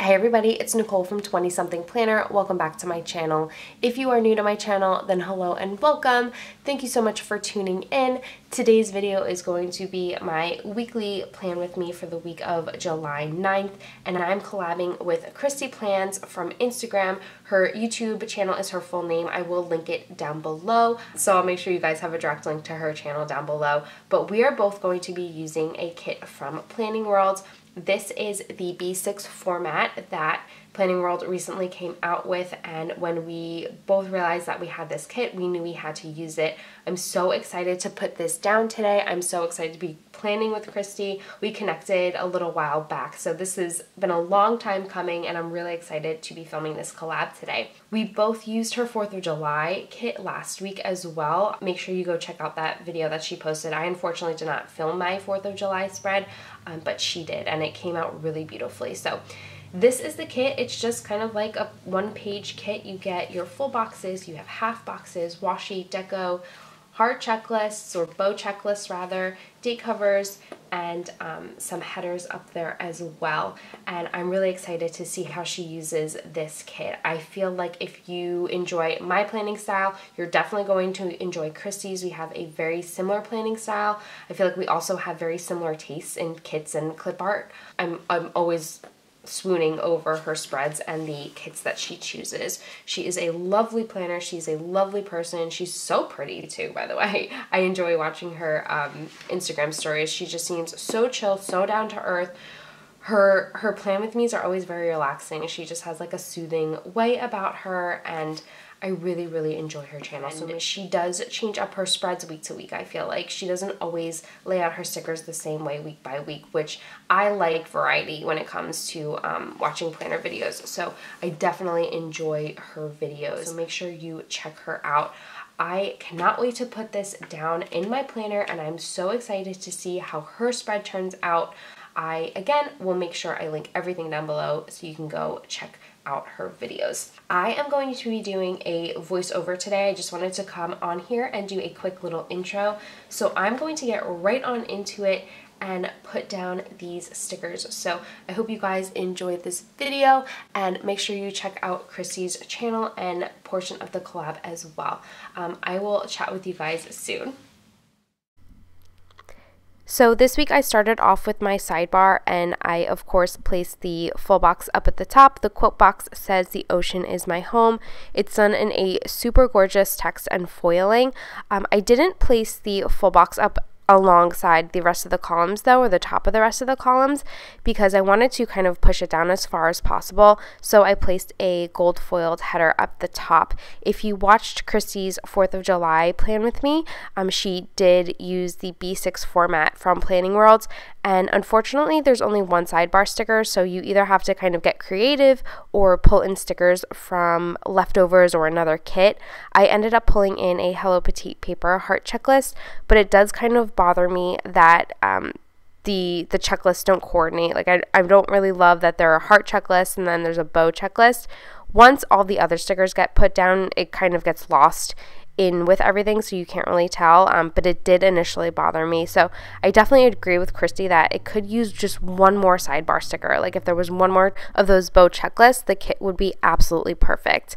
Hey everybody, it's Nicole from 20 Something Planner. Welcome back to my channel. If you are new to my channel, then hello and welcome. Thank you so much for tuning in. Today's video is going to be my weekly plan with me for the week of July 9th, and I'm collabing with Kristi Plans from Instagram. Her YouTube channel is her full name. I will link it down below, so I'll make sure you guys have a direct link to her channel down below. But we are both going to be using a kit from Planning World. This is the B6 format that Planning World recently came out with, and when we both realized that we had this kit, we knew we had to use it. I'm so excited to put this down today. I'm so excited to be planning with Kristi. We connected a little while back, so this has been a long time coming, and I'm really excited to be filming this collab today. We both used her 4th of July kit last week as well. Make sure you go check out that video that she posted. I unfortunately did not film my 4th of July spread, but she did, and it came out really beautifully. So this is the kit. It's just kind of like a one-page kit. You get your full boxes, you have half boxes, washi, deco, heart checklists, or bow checklists rather, date covers, and some headers up there as well. And I'm really excited to see how she uses this kit. I feel like if you enjoy my planning style, you're definitely going to enjoy Kristi's. We have a very similar planning style. I feel like we also have very similar tastes in kits and clip art. I'm always swooning over her spreads and the kits that she chooses. She is a lovely planner. She's a lovely person. She's so pretty too, by the way. I enjoy watching her Instagram stories. She just seems so chill, so down to earth. Her plan with me's are always very relaxing. She just has like a soothing way about her, and I really, really enjoy her channel. So she does change up her spreads week to week. I feel like she doesn't always lay out her stickers the same way week by week, which I like variety when it comes to watching planner videos. So I definitely enjoy her videos. So make sure you check her out. I cannot wait to put this down in my planner, and I'm so excited to see how her spread turns out. I, again, will make sure I link everything down below so you can go check out her videos. I am going to be doing a voiceover today. I just wanted to come on here and do a quick little intro. So I'm going to get right on into it and put down these stickers. So I hope you guys enjoyed this video, and make sure you check out Kristi's channel and portion of the collab as well. I will chat with you guys soon. So this week I started off with my sidebar, and I of course placed the full box up at the top. The quote box says "The ocean is my home." It's done in a super gorgeous text and foiling. I didn't place the full box up alongside the rest of the columns though, or the top of the rest of the columns, because I wanted to kind of push it down as far as possible. So I placed a gold foiled header up the top. If you watched Kristi's 4th of July plan with me, she did use the B6 format from Planning World, and unfortunately there's only one sidebar sticker, so you either have to kind of get creative or pull in stickers from leftovers or another kit. I ended up pulling in a Hello Petite paper heart checklist, but it does kind of bother me that the checklists don't coordinate. Like I don't really love that there are heart checklists and then there's a bow checklist. Once all the other stickers get put down, it kind of gets lost in with everything, so you can't really tell, but it did initially bother me. So I definitely agree with Kristi that it could use just one more sidebar sticker. Like if there was one more of those bow checklists, the kit would be absolutely perfect.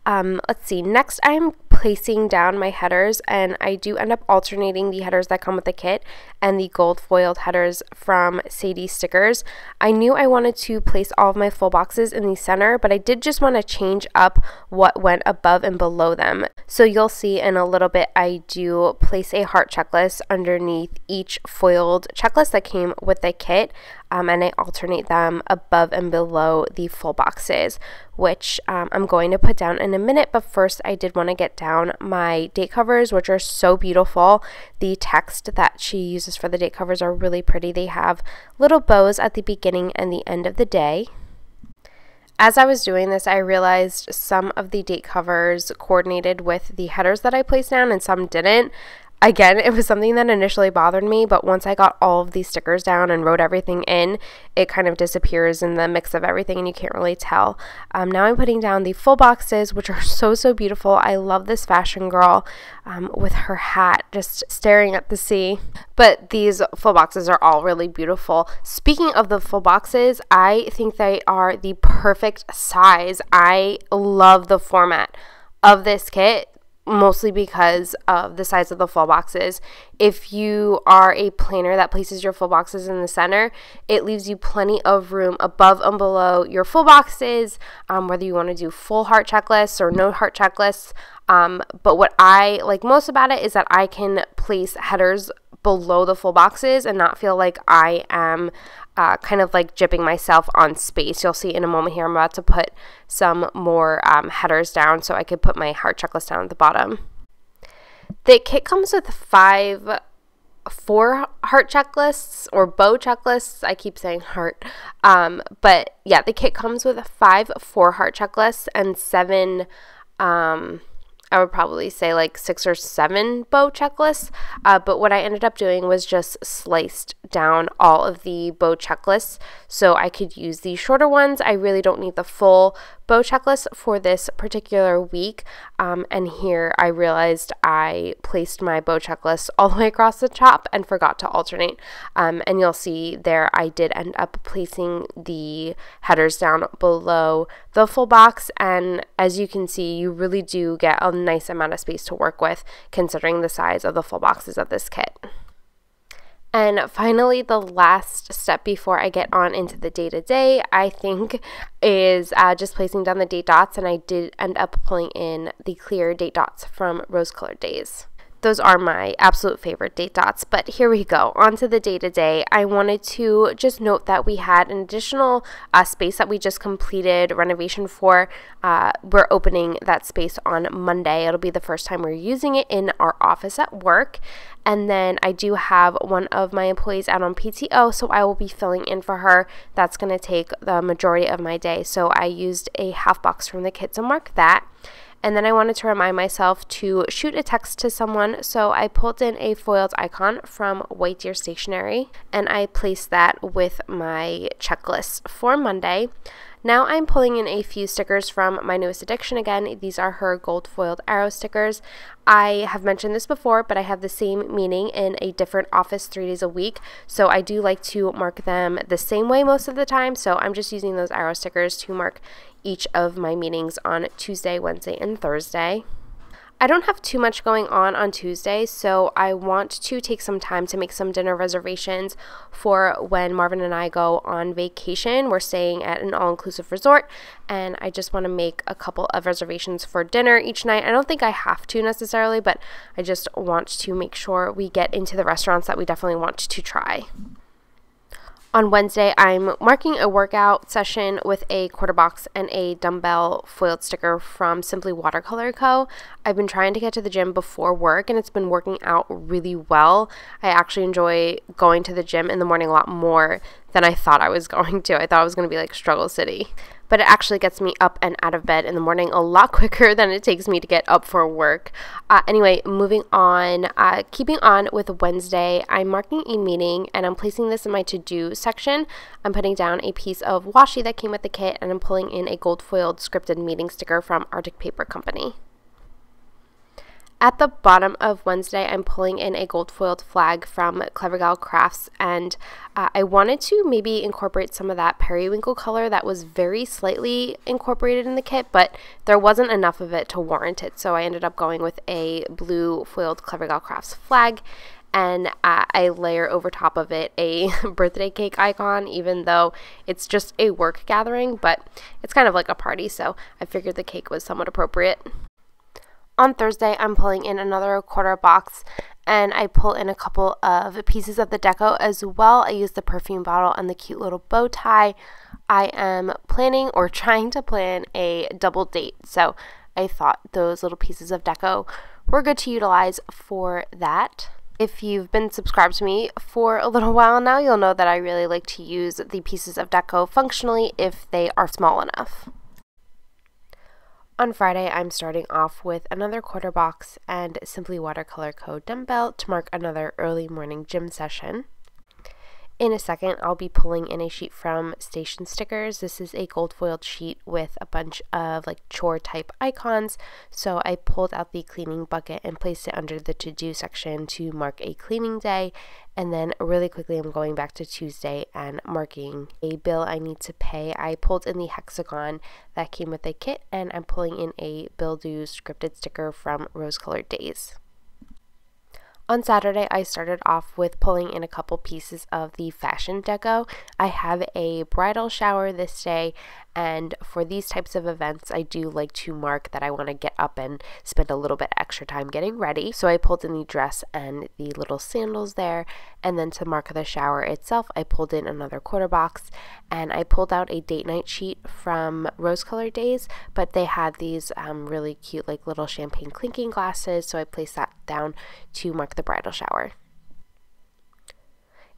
Let's see, next I'm placing down my headers, and I do end up alternating the headers that come with the kit and the gold foiled headers from Sadie Stickers. I knew I wanted to place all of my full boxes in the center, but I did just want to change up what went above and below them. So you'll see in a little bit I do place a heart checklist underneath each foiled checklist that came with the kit, and I alternate them above and below the full boxes, which I'm going to put down in a minute. But first I did want to get down my date covers, which are so beautiful. The text that she uses for the date covers are really pretty. They have little bows at the beginning and the end of the day. As I was doing this, I realized some of the date covers coordinated with the headers that I placed down and some didn't. Again, it was something that initially bothered me, but once I got all of these stickers down and wrote everything in, it kind of disappears in the mix of everything and you can't really tell. Now I'm putting down the full boxes, which are so beautiful. I love this fashion girl with her hat just staring at the sea. But these full boxes are all really beautiful. Speaking of the full boxes, I think they are the perfect size. I love the format of this kit, mostly because of the size of the full boxes. If you are a planner that places your full boxes in the center, it leaves you plenty of room above and below your full boxes, whether you want to do full heart checklists or no heart checklists. But what I like most about it is that I can place headers below the full boxes and not feel like I am kind of like jipping myself on space. You'll see in a moment here I'm about to put some more headers down so I could put my heart checklist down at the bottom. The kit comes with 4 heart checklists or bow checklists. I keep saying heart. But yeah, the kit comes with 5 4-heart checklists and 7 I would probably say like 6 or 7 bow checklists, but what I ended up doing was just sliced down all of the bow checklists so I could use the shorter ones. I really don't need the full bow checklist for this particular week, and here I realized I placed my bow checklist all the way across the top and forgot to alternate, and you'll see there I did end up placing the headers down below the full box, and as you can see, you really do get a nice amount of space to work with considering the size of the full boxes of this kit. And finally, the last step before I get on into the day-to-day, I think, is just placing down the date dots, and I did end up pulling in the clear date dots from Rose Colored Days. Those are my absolute favorite date dots, but here we go. On to the day-to-day. I wanted to just note that we had an additional space that we just completed renovation for. We're opening that space on Monday. It'll be the first time we're using it in our office at work. And then I do have one of my employees out on PTO, so I will be filling in for her. That's going to take the majority of my day. So I used a half box from the kit to mark that. And then I wanted to remind myself to shoot a text to someone, so I pulled in a foiled icon from White Deer Stationery, and I placed that with my checklist for Monday. Now I'm pulling in a few stickers from my newest addiction again. These are her gold foiled arrow stickers. I have mentioned this before, but I have the same meaning in a different office 3 days a week, so I do like to mark them the same way most of the time, so I'm just using those arrow stickers to mark each of my meetings on Tuesday, Wednesday, and Thursday. I don't have too much going on Tuesday, so I want to take some time to make some dinner reservations for when Marvin and I go on vacation. We're staying at an all-inclusive resort, and I just want to make a couple of reservations for dinner each night. I don't think I have to necessarily, but I just want to make sure we get into the restaurants that we definitely want to try. On Wednesday, I'm marking a workout session with a quarter box and a dumbbell foiled sticker from Simply Watercolor Co. I've been trying to get to the gym before work, and it's been working out really well. I actually enjoy going to the gym in the morning a lot more than I thought I was going to. I thought it was going to be like Struggle City. But it actually gets me up and out of bed in the morning a lot quicker than it takes me to get up for work. Anyway, moving on, keeping on with Wednesday, I'm marking a meeting and I'm placing this in my to-do section. I'm putting down a piece of washi that came with the kit, and I'm pulling in a gold foiled scripted meeting sticker from Arctic Paper Company. At the bottom of Wednesday, I'm pulling in a gold foiled flag from Clever Gal Crafts, and I wanted to maybe incorporate some of that periwinkle color that was very slightly incorporated in the kit, but there wasn't enough of it to warrant it, so I ended up going with a blue foiled Clever Gal Crafts flag, and I layer over top of it a birthday cake icon, even though it's just a work gathering, but it's kind of like a party, so I figured the cake was somewhat appropriate. On Thursday, I'm pulling in another quarter box, and I pull in a couple of pieces of the deco as well. I use the perfume bottle and the cute little bow tie. I am planning or trying to plan a double date, so I thought those little pieces of deco were good to utilize for that. If you've been subscribed to me for a little while now, you'll know that I really like to use the pieces of deco functionally if they are small enough. On Friday, I'm starting off with another quarter box and Simply Watercolor Co. dumbbell to mark another early morning gym session. In a second, I'll be pulling in a sheet from Station Stickers. This is a gold foiled sheet with a bunch of like chore type icons. So I pulled out the cleaning bucket and placed it under the to-do section to mark a cleaning day. And then really quickly, I'm going back to Tuesday and marking a bill I need to pay. I pulled in the hexagon that came with a kit, and I'm pulling in a bill due scripted sticker from Rose Colored Days. On Saturday, I started off with pulling in a couple pieces of the fashion deco. I have a bridal shower this day, and for these types of events, I do like to mark that I want to get up and spend a little bit extra time getting ready. So I pulled in the dress and the little sandals there, and then to mark the shower itself, I pulled in another quarter box, and I pulled out a date night sheet from Rose Colored Days, but they had these really cute like little champagne clinking glasses, so I placed that down to mark the bridal shower.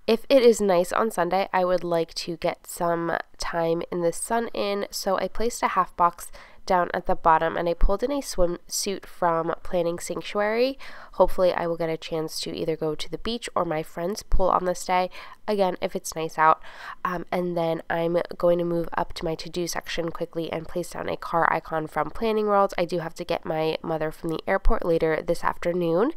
If it is nice on Sunday, I would like to get some time in the sun in, so I placed a half box down at the bottom and I pulled in a swimsuit from Planning Sanctuary. Hopefully I will get a chance to either go to the beach or my friend's pool on this day, again if it's nice out. And then I'm going to move up to my to-do section quickly and place down a car icon from Planning World. I do have to get my mother from the airport later this afternoon.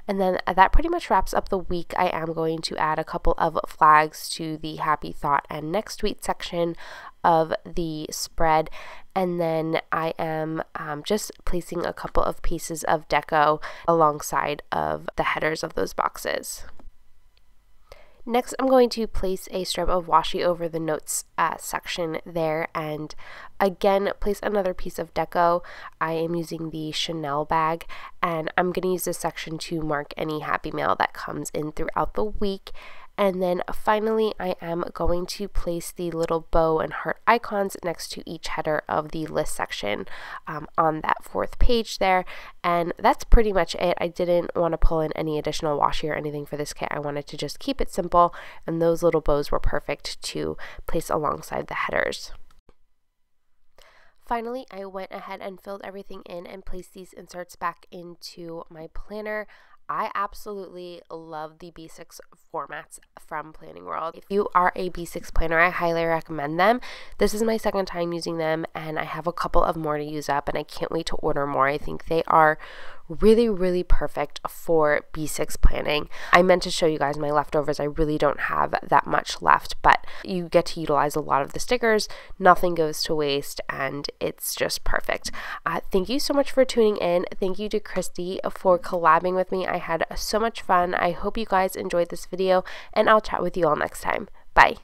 And then that pretty much wraps up the week. I am going to add a couple of flags to the Happy Thought and Next Tweet section of the spread, and then I am just placing a couple of pieces of deco alongside of the headers of those boxes. Next, I'm going to place a strip of washi over the notes section there, and again place another piece of deco. I am using the Chanel bag, and I'm going to use this section to mark any happy mail that comes in throughout the week. And then finally, I am going to place the little bow and heart icons next to each header of the list section on that fourth page there. And that's pretty much it. I didn't want to pull in any additional washi or anything for this kit. I wanted to just keep it simple, and those little bows were perfect to place alongside the headers. Finally, I went ahead and filled everything in and placed these inserts back into my planner. I absolutely love the B6 formats from Planning World. If you are a B6 planner, I highly recommend them. This is my second time using them, and I have a couple of more to use up, and I can't wait to order more. I think they are really perfect for B6 planning. I meant to show you guys my leftovers. I really don't have that much left, but you get to utilize a lot of the stickers. Nothing goes to waste, and it's just perfect. Thank you so much for tuning in. Thank you to Kristi for collabing with me. I had so much fun. I hope you guys enjoyed this video, and I'll chat with you all next time. Bye.